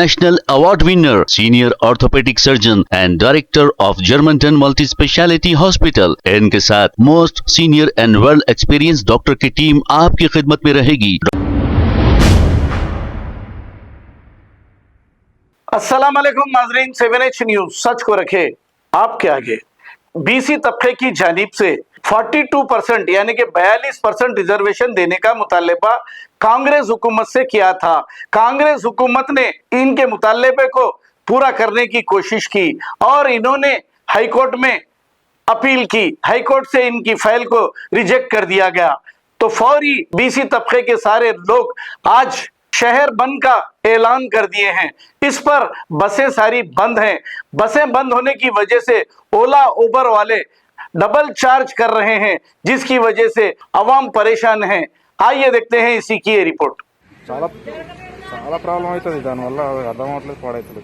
National award winner, senior orthopedic surgeon and director of Germanton multi speciality hospital. इनके साथ most senior and world experience doctor की team आपकी खिदमत में रहेगी। अस्सलाम वालेकुम नाज़रीन, 7H न्यूज सच को रखे आपके आगे। बीसी तबके की जानिब से 42% यानी कि 42% रिजर्वेशन देने का मुतालबा कांग्रेस हुकूमत से किया था। कांग्रेस हुकूमत ने इनके मुतालबे को पूरा करने की कोशिश की और इन्होंने हाईकोर्ट में अपील की। हाईकोर्ट से इनकी फाइल को रिजेक्ट कर दिया गया। तो फौरी बीसी तबके के सारे लोग आज शहर बंद का ऐलान कर दिए हैं। इस पर बसें सारी बंद हैं। बसें बंद होने की वजह से ओला उबर वाले डबल चार्ज कर रहे हैं, जिसकी वजह से अवाम परेशान है। आइए देखते हैं इसी की ये रिपोर्ट। చాలా ప్రాబ్లం అవుతుంది దానివల్ల అర్థం అవట్లేదు పాడవుతుంది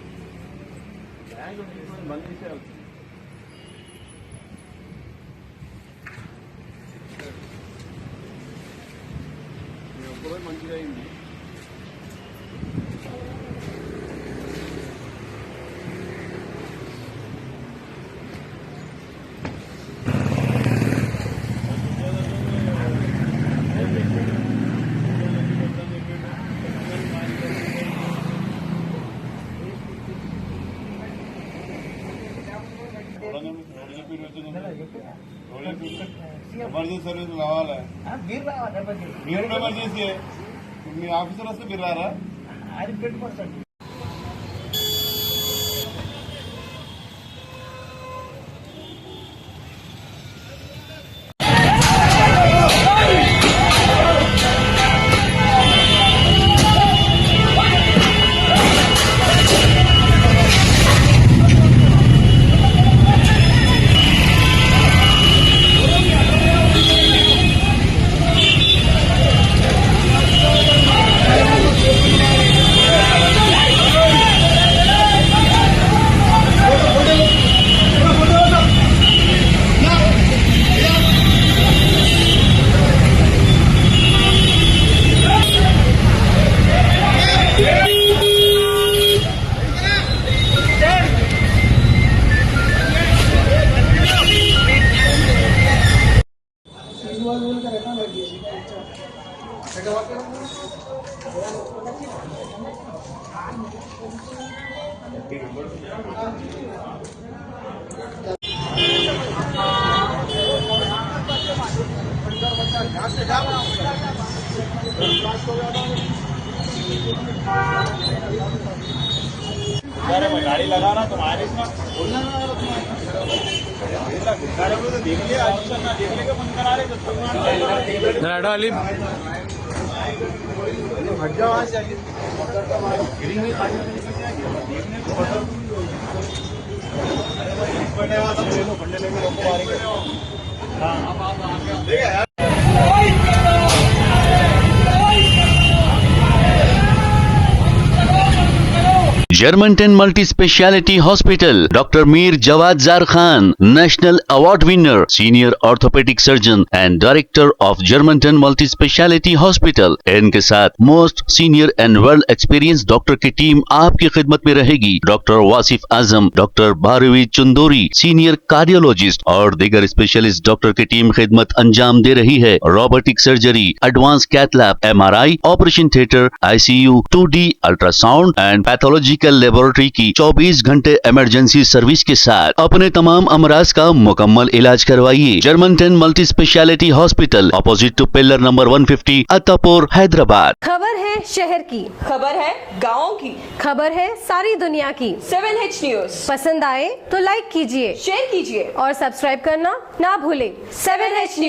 ఎమర్జెన్సీ సర్వీస్ రావాలి. మీరు ఎమర్జెన్సీ మీ ఆఫీసర్ వస్తే మీరు రారా? गाड़ी लगाना तुम्हारे बोलना देख लिया देख लेगा मन करा रहे Germanton multi speciality hospital, doctor Mir Jawad Jar Khan, national award winner, senior orthopedic surgeon and director of Germanton multi speciality hospital. इनके साथ most senior and world experience doctor की टीम आपकी खिदमत में रहेगी। Doctor Wasif Azam, doctor Bharvi Chandori, senior cardiologist और दीगर स्पेशलिस्ट डॉक्टर की टीम खिदमत अंजाम दे रही है। Robotic surgery, advance cath lab, MRI, operation theatre, ICU, 2D ultrasound and pathological laboratory की 24 घंटे इमरजेंसी सर्विस के साथ अपने तमाम अमराज का मुकम्मल इलाज करवाइए। Germanten multi speciality hospital, opposite to pillar number 150, Attapur, Hyderabad. खबर है शहर की, खबर है गाँव की, खबर है सारी दुनिया की। 7H न्यूज पसंद आए तो लाइक कीजिए, शेयर कीजिए और सब्सक्राइब करना ना भूलें। 7H news.